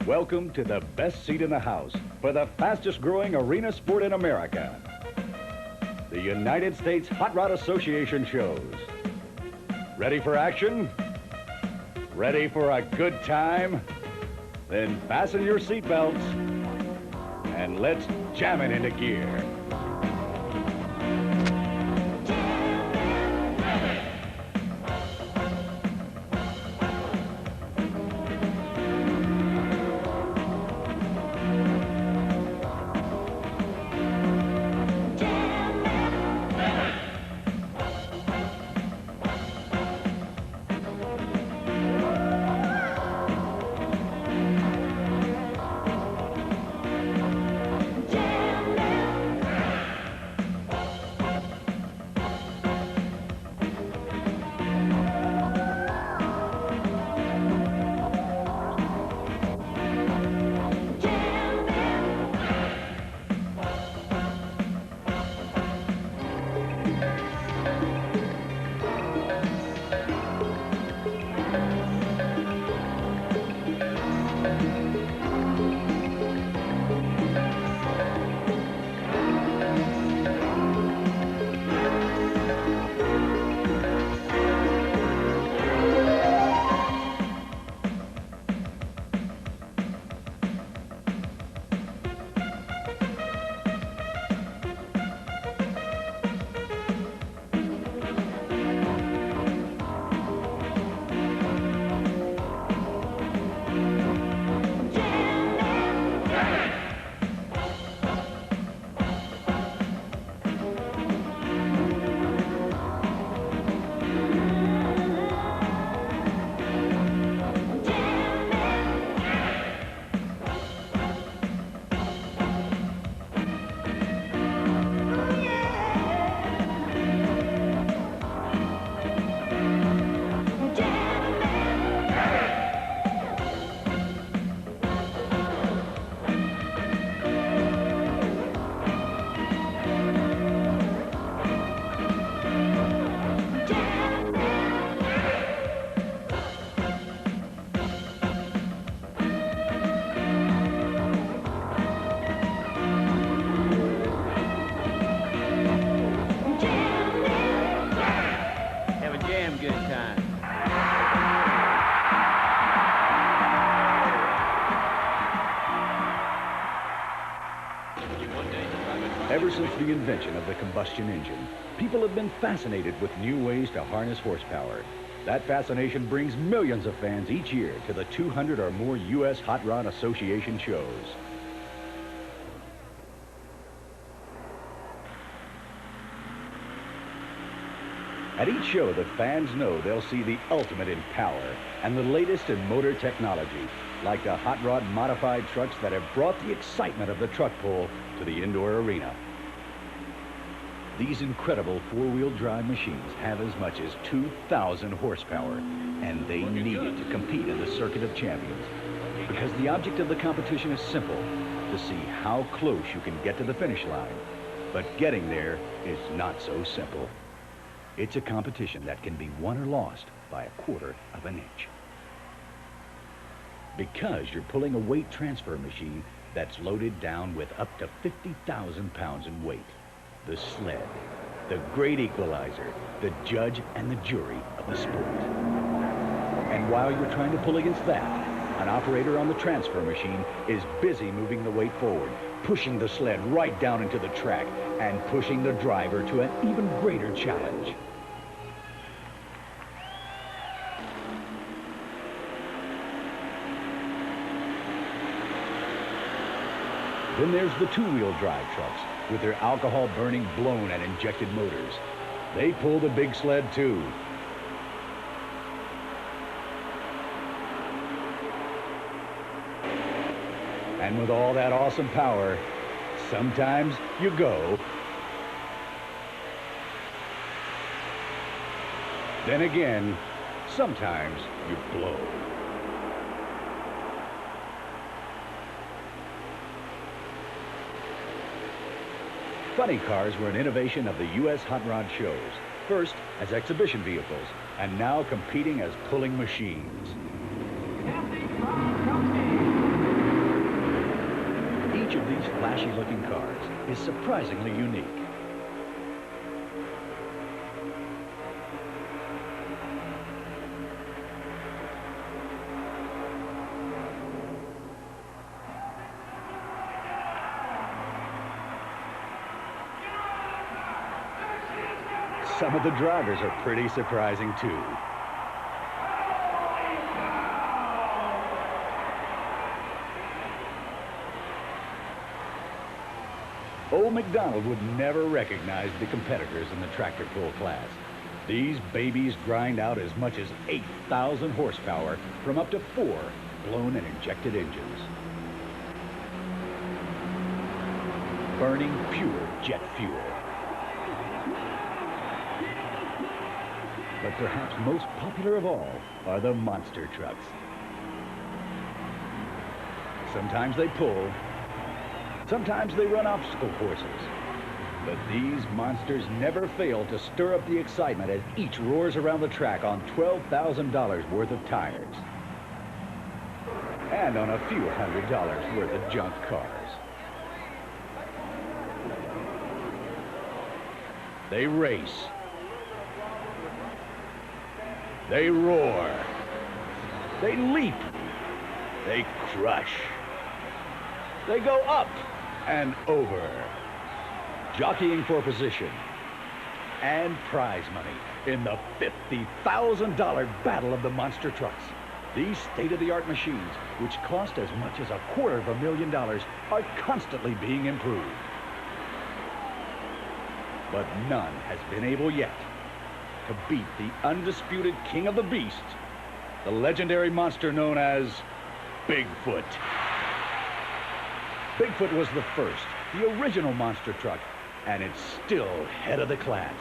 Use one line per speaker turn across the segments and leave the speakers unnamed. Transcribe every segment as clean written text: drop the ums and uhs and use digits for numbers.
Welcome to the best seat in the house for the fastest growing arena sport in America. The United States Hot Rod Association shows. Ready for action? Ready for a good time? Then fasten your seatbelts and let's jam it into gear. Ever since the invention of the combustion engine, people have been fascinated with new ways to harness horsepower. That fascination brings millions of fans each year to the 200 or more U.S. Hot Rod Association shows. At each show, the fans know they'll see the ultimate in power and the latest in motor technology, like the hot rod modified trucks that have brought the excitement of the truck pull to the indoor arena. These incredible four-wheel drive machines have as much as 2,000 horsepower, and they need it to compete in the Circuit of Champions. Because the object of the competition is simple, to see how close you can get to the finish line. But getting there is not so simple. It's a competition that can be won or lost by 1/4 of an inch. Because you're pulling a weight transfer machine that's loaded down with up to 50,000 pounds in weight. The sled, the great equalizer, the judge and the jury of the sport. And while you're trying to pull against that, an operator on the transfer machine is busy moving the weight forward, pushing the sled right down into the track and pushing the driver to an even greater challenge. Then there's the two-wheel drive trucks with their alcohol-burning blown and injected motors. They pull the big sled too. And with all that awesome power, sometimes you go. Then again, sometimes you blow. Funny cars were an innovation of the U.S. Hot Rod shows, first as exhibition vehicles, and now competing as pulling machines.
Casting from Chelsea.
Each of these flashy-looking cars is surprisingly unique. Some of the drivers are pretty surprising, too. Old MacDonald would never recognize the competitors in the tractor pull class. These babies grind out as much as 8,000 horsepower from up to 4 blown and injected engines. Burning pure jet fuel. But perhaps most popular of all are the monster trucks. Sometimes they pull, sometimes they run obstacle courses. But these monsters never fail to stir up the excitement as each roars around the track on $12,000 worth of tires. And on a few $100s worth of junk cars. They race. They roar. They leap. They crush. They go up and over, jockeying for position and prize money in the $50,000 battle of the monster trucks. These state-of-the-art machines, which cost as much as $250,000, are constantly being improved. But none has been able yet to beat the undisputed king of the beast, the legendary monster known as Bigfoot. Bigfoot was the first, the original monster truck, and it's still head of the class.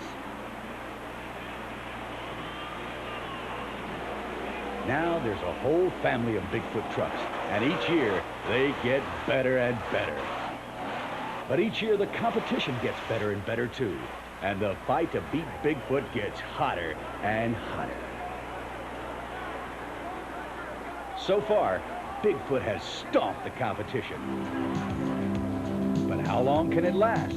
Now there's a whole family of Bigfoot trucks, and each year they get better and better. But each year the competition gets better and better too, and the fight to beat Bigfoot gets hotter and hotter. So far, Bigfoot has stomped the competition. But how long can it last?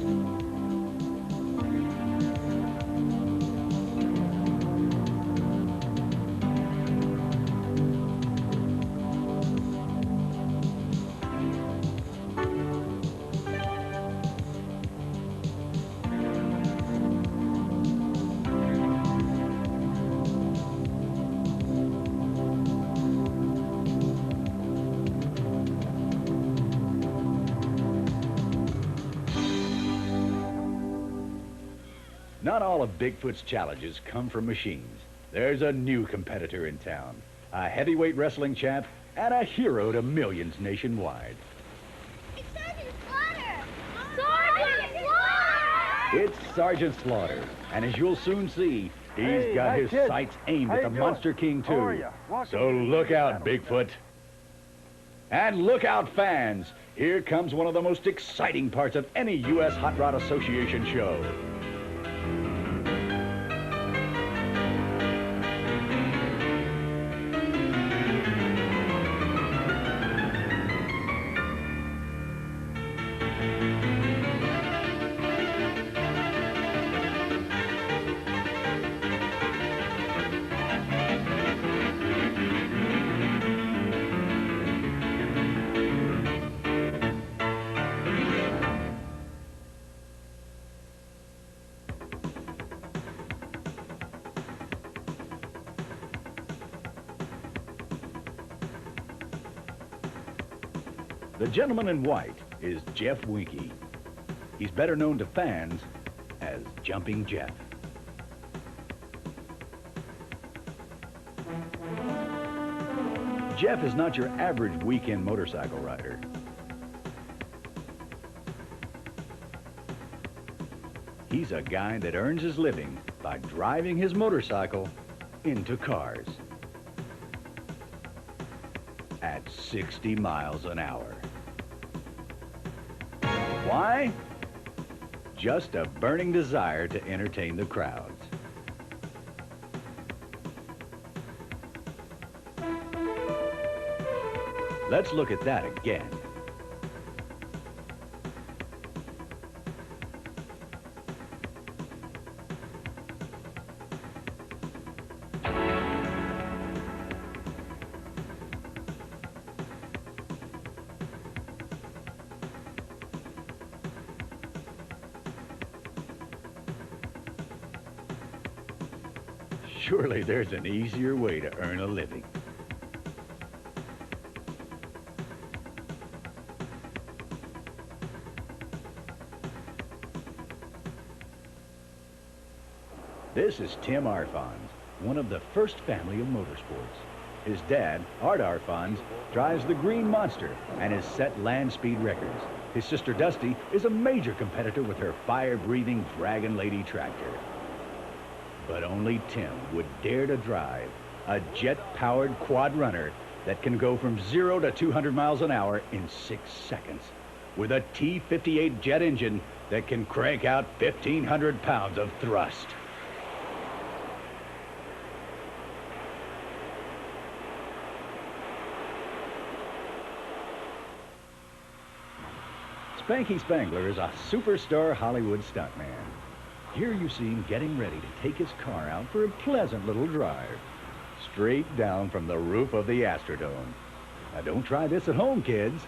Not all of Bigfoot's challenges come from machines. There's a new competitor in town, a heavyweight wrestling champ and a hero to millions nationwide.
It's Sergeant Slaughter! Sergeant Slaughter!
It's Sergeant Slaughter, and as you'll soon see, he's got his sights aimed at the Monster King too. So look out, Bigfoot. And look out, fans! Here comes one of the most exciting parts of any U.S. Hot Rod Association show. The gentleman in white is Jeff Winky. He's better known to fans as Jumping Jeff. Jeff is not your average weekend motorcycle rider. He's a guy that earns his living by driving his motorcycle into cars at 60 miles an hour. Why? Just a burning desire to entertain the crowds. Let's look at that again. Surely there's an easier way to earn a living. This is Tim Arfons, one of the first family of motorsports. His dad, Art Arfons, drives the Green Monster and has set land speed records. His sister Dusty is a major competitor with her fire-breathing Dragon Lady tractor. But only Tim would dare to drive a jet-powered quad runner that can go from 0 to 200 miles an hour in 6 seconds, with a T-58 jet engine that can crank out 1,500 pounds of thrust. Spanky Spangler is a superstar Hollywood stuntman. Here you see him getting ready to take his car out for a pleasant little drive, straight down from the roof of the Astrodome. Now don't try this at home, kids.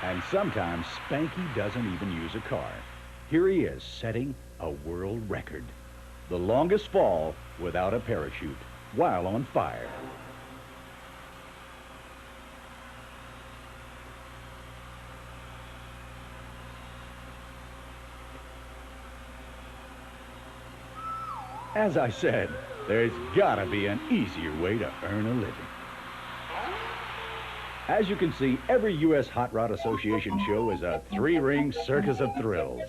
And sometimes Spanky doesn't even use a car. Here he is setting a world record. The longest fall without a parachute while on fire. As I said, there's gotta be an easier way to earn a living. As you can see, every U.S. Hot Rod Association show is a three-ring circus of thrills.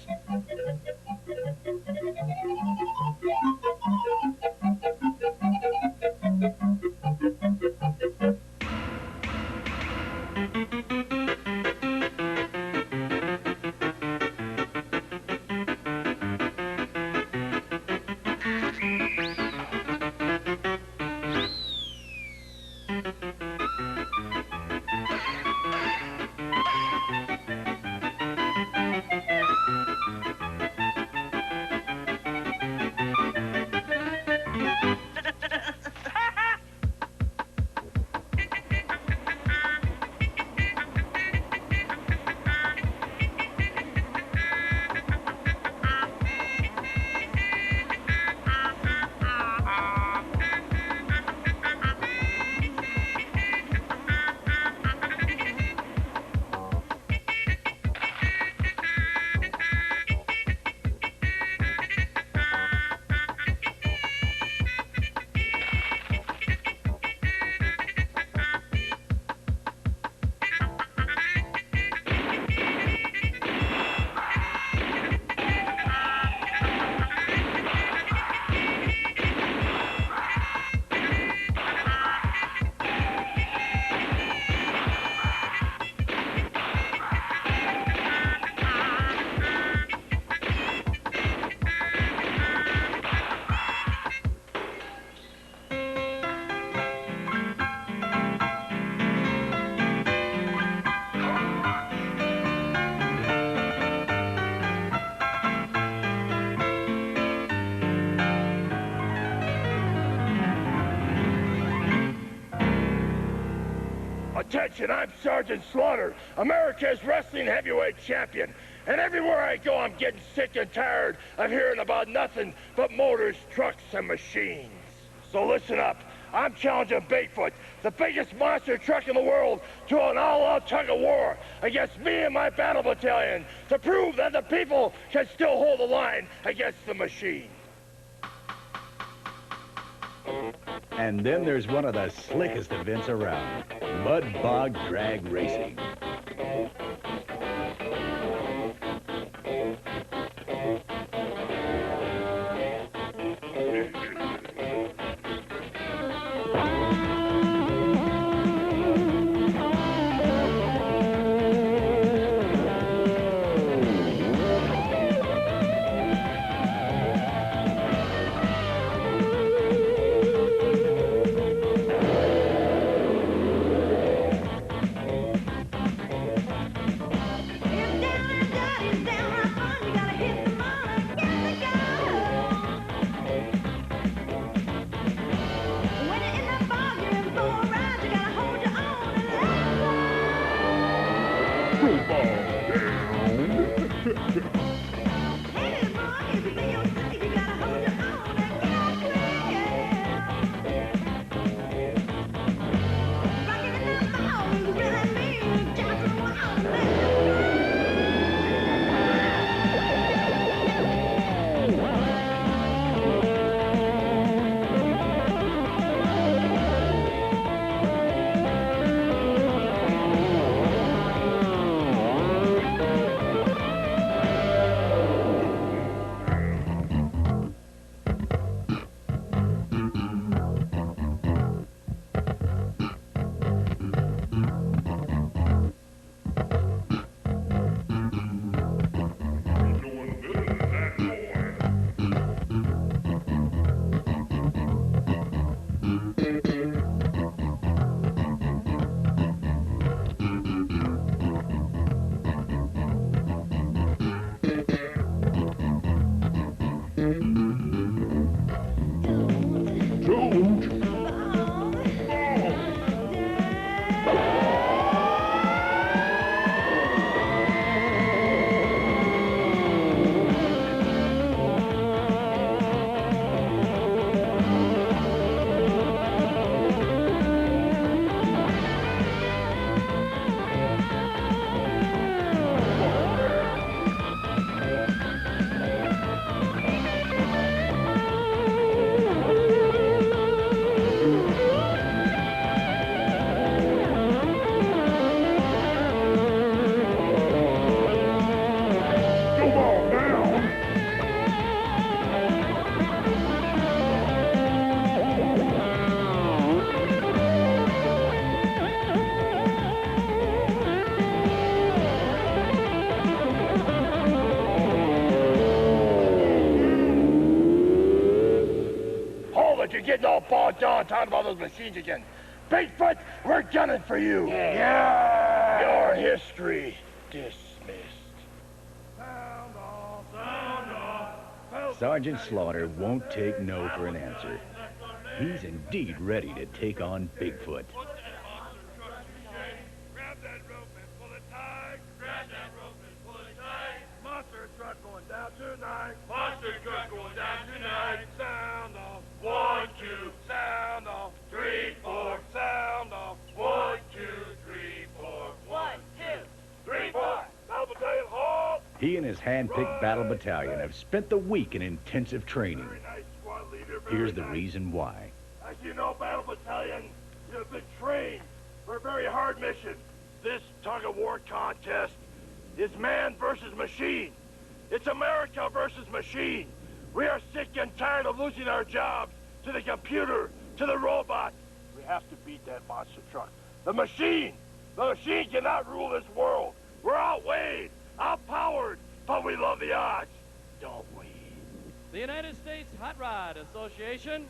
Attention, I'm Sergeant Slaughter, America's wrestling heavyweight champion. And everywhere I go, I'm getting sick and tired of hearing about nothing but motors, trucks, and machines. So listen up. I'm challenging Bigfoot, the biggest monster truck in the world, to an all-out tug of war against me and my battle battalion to prove that the people can still hold the line against the machine.
And then there's one of the slickest events around, Mud Bog Drag Racing.
Hey, boy, if you think you're safe, you gotta hold your own and get out clear. Rockin' in the bones, really mean, Johnson Wild, let's
You're getting all bogged down talking about those machines again. Bigfoot, we're gunning for you. Yeah. Your history dismissed. Sound off, sound off.
Sergeant Slaughter won't take no for an answer. He's indeed ready to take on Bigfoot.
Grab that rope and pull it tight. Grab that rope and pull it tight. Monster truck going down tonight. Monster truck going down tonight. Sound off. 1, 2, sound off. 3, 4, sound off. 1, 2, 3, 4. 1, 2, 3, 4. Battle battalion, halt.
He and his hand-picked battle battalion have spent the week in intensive training.
Very nice, squad leader.
Here's the reason why.
As you know, battle battalion, you have been trained for a very hard mission. This tug-of-war contest is man versus machine. It's America versus machine. We are sick and tired of losing our jobs to the computer, to the robot. We have to beat that monster truck. The machine cannot rule this world. We're outweighed, outpowered, but we love the odds, don't we?
The United States Hot Rod Association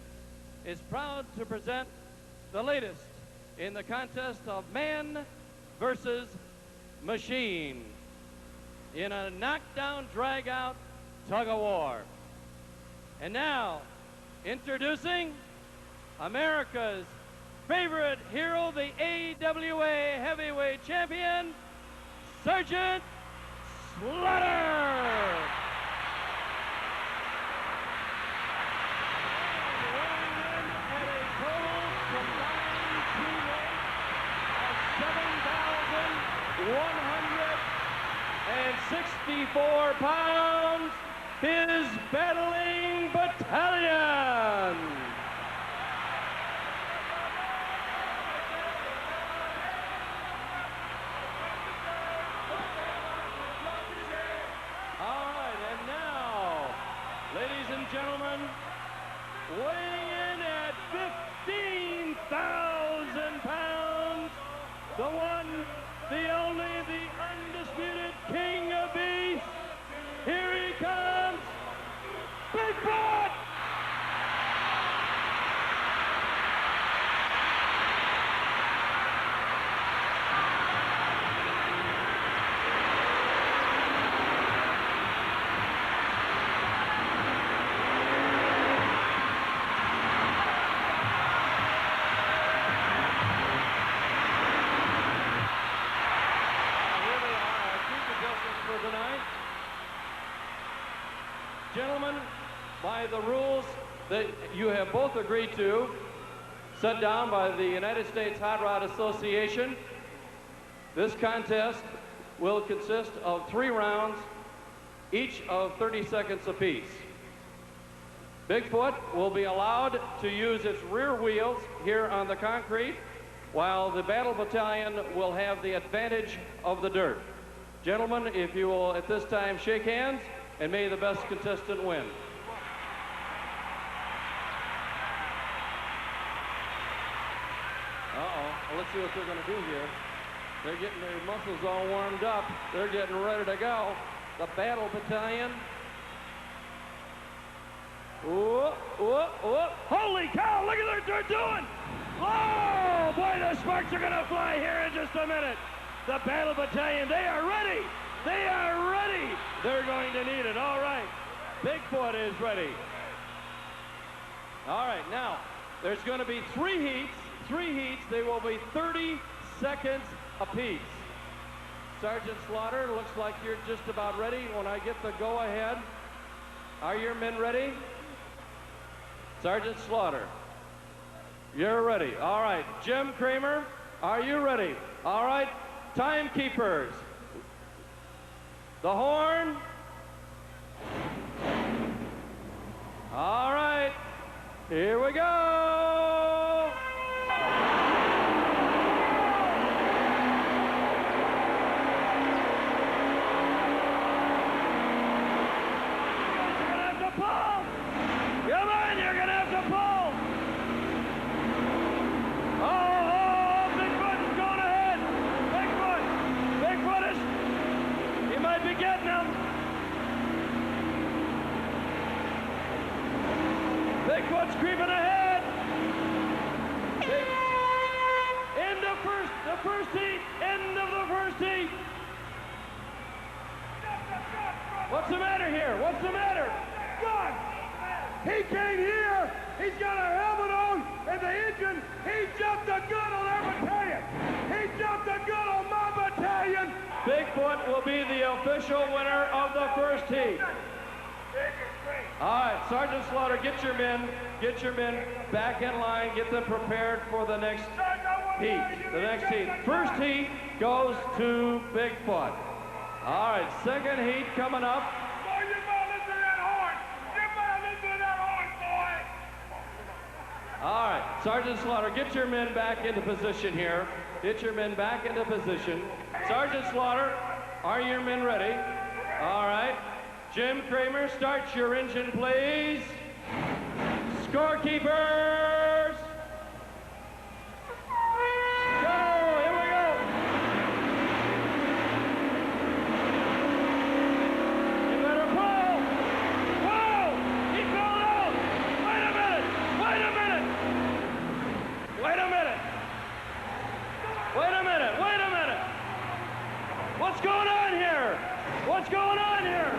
is proud to present the latest in the contest of man versus machine in a knockdown, drag-out tug-of-war. And now, introducing America's favorite hero, the AWA heavyweight champion, Sergeant Slaughter! At a total combined team weight of 7,164 pounds, his battling battalion. All right, and now, ladies and gentlemen, weighing in at 15,000 pounds, the one, the only, the undisputed king of beasts. Here he comes, Bigfoot! Gentlemen, by the rules that you have both agreed to, set down by the United States Hot Rod Association, this contest will consist of 3 rounds, each of 30 seconds apiece. Bigfoot will be allowed to use its rear wheels here on the concrete, while the Battle Battalion will have the advantage of the dirt. Gentlemen, if you will at this time shake hands, and may the best contestant win. Well, let's see what they're going to do here. They're getting their muscles all warmed up. They're getting ready to go. The Battle Battalion. Whoa, whoa, whoa. Holy cow, look at what they're doing. Oh, boy, the sparks are going to fly here in just a minute. The Battle Battalion, they are ready. They are ready. They're going to need it. All right. Bigfoot is ready. All right, now, there's going to be 3 heats. 3 heats. They will be 30 seconds apiece. Sergeant Slaughter, looks like you're just about ready. When I get the go-ahead, are your men ready? Sergeant Slaughter, you're ready. All right. Jim Kramer, are you ready? All right. Timekeepers. The horn. All right. Here we go. Getting him. Bigfoot's creeping ahead. End of the first heat. End of the first heat. What's the matter here? What's the matter?
God! He came here. He's got a helmet on and the engine. He jumped the gun on our battalion. He jumped the gun on my battalion.
Bigfoot will be the official winner of the first heat. All right, Sergeant Slaughter, get your men back in line, get them prepared for the next heat. The next heat. First heat goes to Bigfoot. All right, second heat coming up.
Boy, you better listen to that horn. You better listen to that horn, boy.
All right, Sergeant Slaughter, get your men back into position here. Get your men back into position. Sergeant Slaughter, are your men ready? All right. Jim Kramer, start your engine, please. Scorekeepers. Go, here we go. You better pull. Whoa, he fell out. Wait a minute. Wait a minute. Wait a minute. Wait a minute. Wait a minute. What's going on here? What's going on here?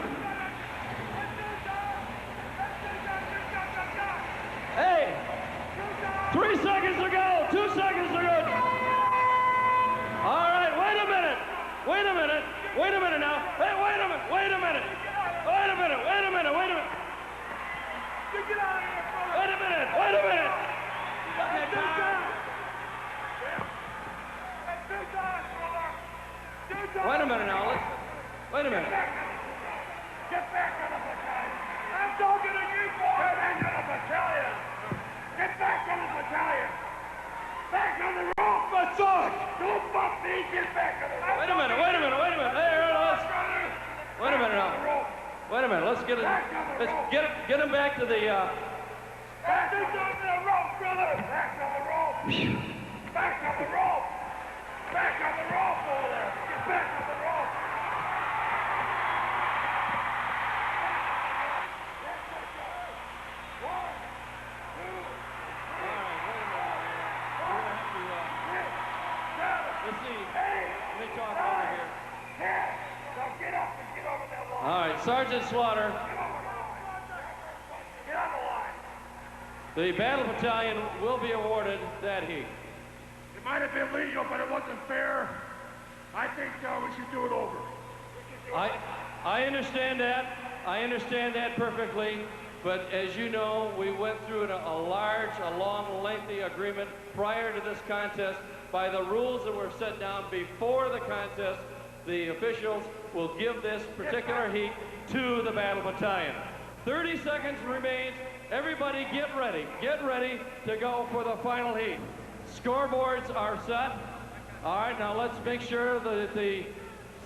Hey, 3 seconds to go, 2 seconds to go. All right, wait a minute. Wait a minute. Wait a minute now. Hey, wait a minute. Wait a minute. Wait a minute. Wait a minute. Wait a minute. Wait a minute. Wait a minute. Wait a minute now. Wait a minute.
Get back on the battalion. I'm talking to you, boy. Get into the battalion. Get back on the battalion. Back on the rope. Massage. Don't bump me. Get back on the rope.
Wait a minute. Wait a minute. Wait a minute. Hey, let's. Wait a minute now. Wait a minute. Let's get it. Let's get him back to the.
Back on the rope, brother. Back on the rope. Back on the rope. Back on the rope over there. Get back on the rope.
Let's see. Let me talk over here.
Now get up and get over that line.
All right, Sergeant Slaughter.
Get on the line.
The Battle Battalion will be awarded that heat.
It might have been legal, but it wasn't fair. I think we should do it over.
I understand that. I understand that perfectly, but as you know, we went through a long, lengthy agreement prior to this contest. By the rules that were set down before the contest, the officials will give this particular heat to the Battle Battalion. 30 seconds remains. Everybody get ready to go for the final heat. Scoreboards are set. All right, now let's make sure that the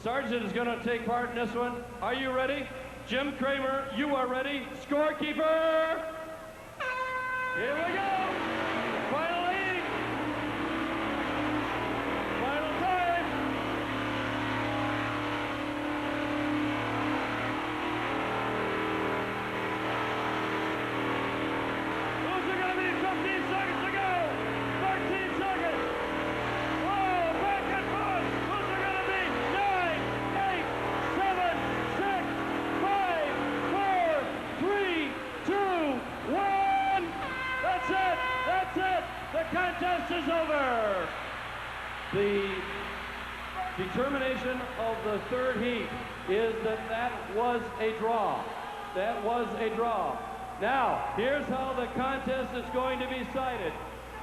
sergeant is going to take part in this one. Are you ready? Jim Kramer, you are ready. Scorekeeper! Here we go! Final heat! Final time! Who's it going to be? 15 seconds to go! 13 seconds! Whoa, back and forth! Who's it going to be? 9, 8, 7, 6, 5, 4, 3, 2, 1! That's it! That's it! The contest is over! The determination of the third heat is that was a draw. That was a draw. Now, here's how the contest is going to be decided.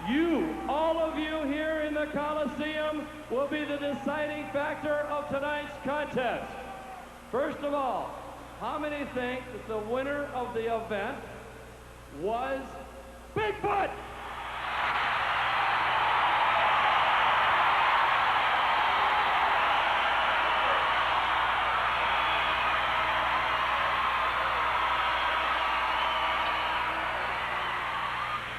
You, all of you here in the Coliseum, will be the deciding factor of tonight's contest. First of all, how many think that the winner of the event was Bigfoot?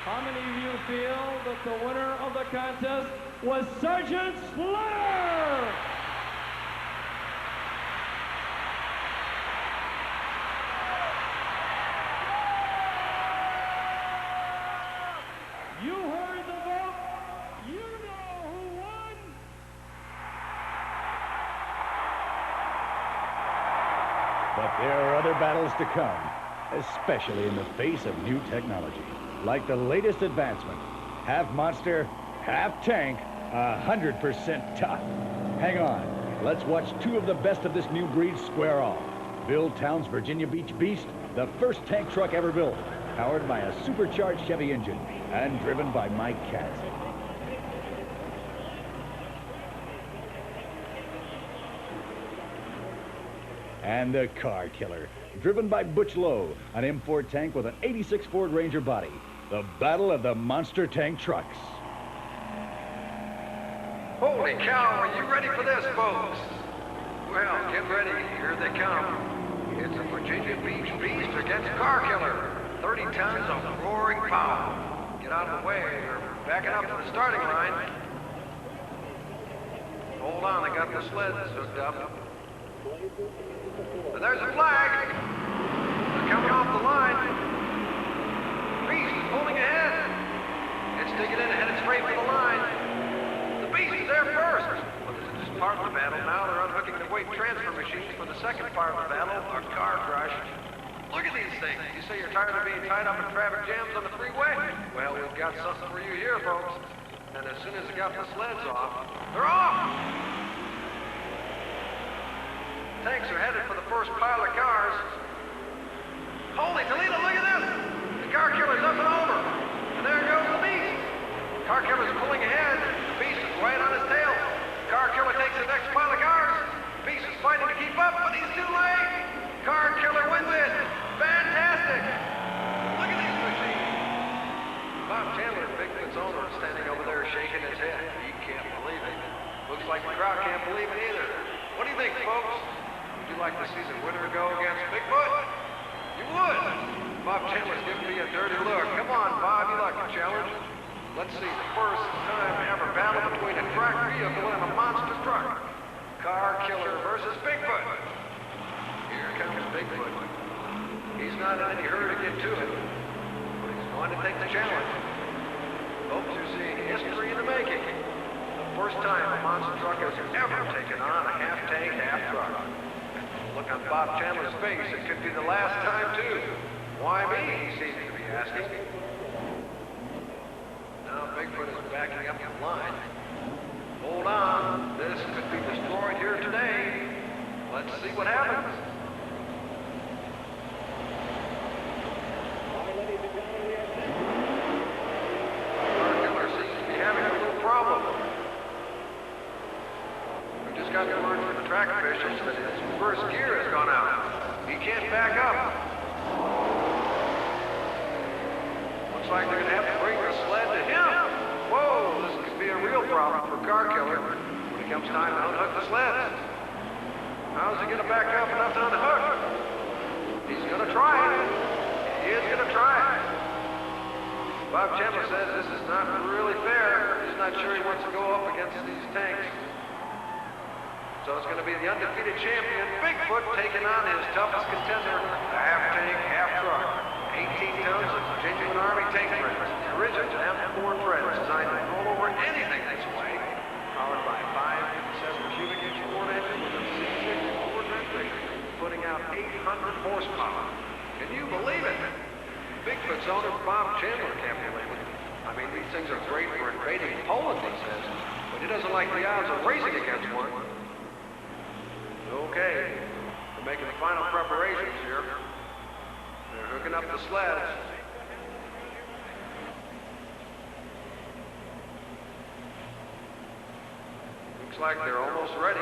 How many of you feel that the winner of the contest was Sergeant Slaughter? You heard the vote. You know who won.
But there are other battles to come, especially in the face of new technology. Like the latest advancement, half monster, half tank, 100% tough. Hang on, let's watch two of the best of this new breed square off. Bill Towne's Virginia Beach Beast, the first tank truck ever built, powered by a supercharged Chevy engine and driven by Mike Katz. And the Car Killer, driven by Butch Lowe, an M4 tank with an 86 Ford Ranger body. The Battle of the Monster Tank Trucks.
Holy cow, are you ready for this, folks? Well, get ready, here they come. It's a Virginia Beach Beast against Car Killer. 30 tons of roaring power. Get out of the way, they're backing up to the starting line. Hold on, I got the sleds hooked up. And there's a flag. They're coming off the line. Beast is pulling ahead. It's digging in, headed straight for the line. The Beast is there first. But this is just part of the battle. Now they're unhooking the weight transfer machines for the second part of the battle, a car crush. Look at these things. You say you're tired of being tied up in traffic jams on the freeway? Well, we've got something for you here, folks. And as soon as they got the sleds off, they're off! Tanks are headed for the first pile of cars. Holy Toledo, look at this! The Car Killer's up and over. And there goes the Beast. Car Killer's pulling ahead. The Beast is right on his tail. Car Killer takes the next pile of cars. The Beast is fighting to keep up, but he's too late. Car Killer wins it. Fantastic. Look at these machines. Bob Chandler, Bigfoot's owner, is standing over there shaking his head. He can't believe it. Looks like the crowd can't believe it either. What do you think, folks? Would you like to see the winner go against Bigfoot? You would. Bob Chandler's giving me a dirty look. Come on, Bob, you like a challenge? Let's see, the first time ever battle between a track vehicle and a monster truck. Car Killer versus Bigfoot. Here comes Bigfoot. He's not in any hurry to get to it, but he's going to take the challenge. Folks are seeing history in the making. The first time a monster truck has ever taken on a half-tank, half-truck. Look on Bob Chandler's face, it could be the last time, too. Why me, he seems to be asking. Now Bigfoot is backing up the line. Hold on, this could be destroyed here today. Let's see what happens. gotten word from the track officials that his first gear has gone out. He can't back up. Looks like they're going to have to bring the sled to him. Whoa, this could be a real problem for Car Killer when it comes time to unhook the sled. How's he going to back up enough to unhook? He's going to try it. He is going to try it. Bob Chandler says this is not really fair. He's not sure he wants to go up against these tanks. So it's going to be the undefeated champion, Bigfoot, taking on his toughest contender, the half-tank, half-truck. 18 tons of genuine Army tank treads. Original M4 treads designed to roll over anything this way. Powered by 557 cubic inch Ford engine with a C6 Ford Redbreak, putting out 800 horsepower. Can you believe it? Bigfoot's owner, Bob Chandler, can't believe it. I mean, these things are great for invading Poland, he says, but he doesn't like the odds of racing against one. Okay, they're making the final preparations here. They're hooking up the sleds. Looks like they're almost ready.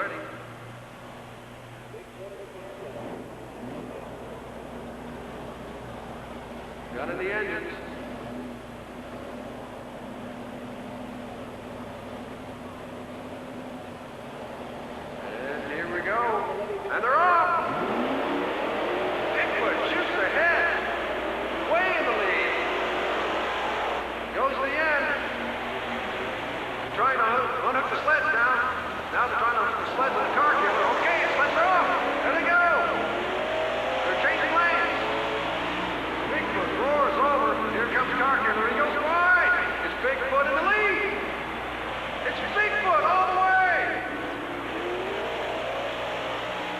Got in the engines. And here we go. And they're off! Bigfoot shoots ahead. Way in the lead. Goes to the end. Trying to unhook the sleds now. Now they're trying to hook the sleds with the Car Killer. Okay, the sleds are off. There they go. They're changing lanes. Bigfoot roars over. Here comes Car Killer. He goes wide. It's Bigfoot in the lead. It's Bigfoot all the way.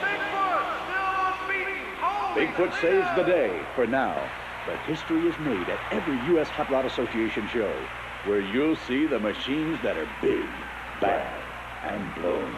Bigfoot still unbeaten. Holy
Bigfoot saves the day for now. But history is made at every U.S. Hot Rod Association show, where you'll see the machines that are big, bad, and blown.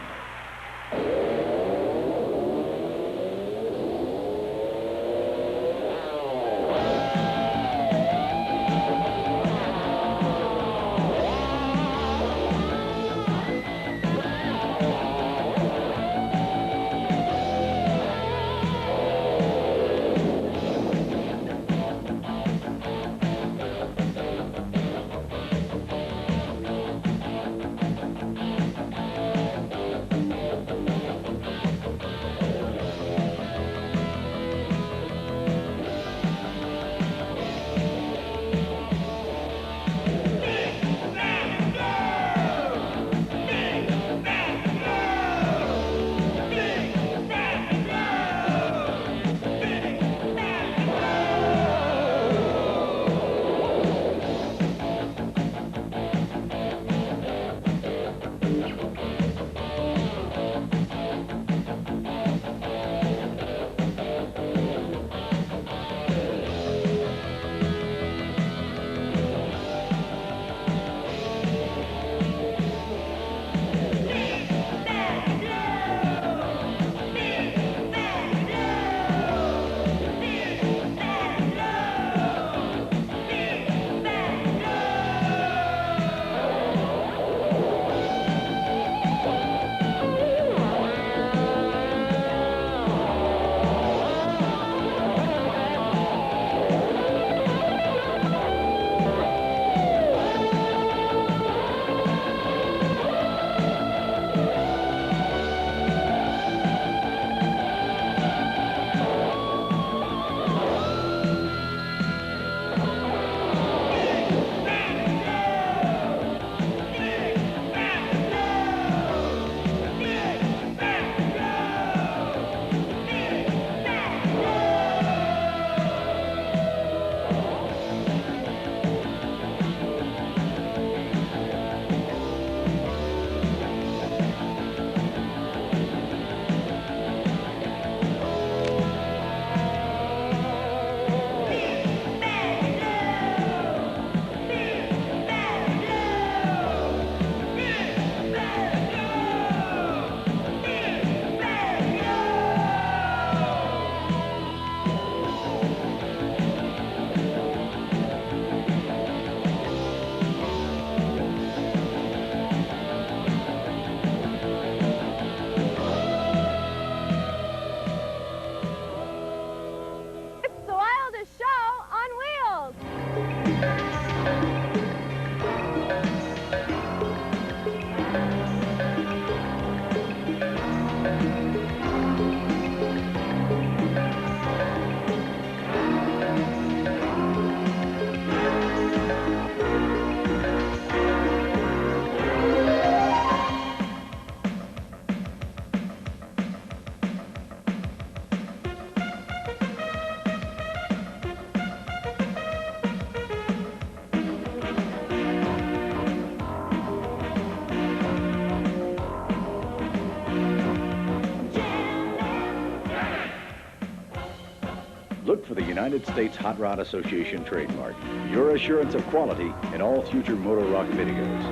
for the United States Hot Rod Association trademark, your assurance of quality in all future Motor Rock videos.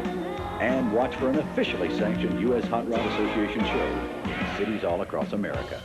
And watch for an officially sanctioned U.S. Hot Rod Association show in cities all across America.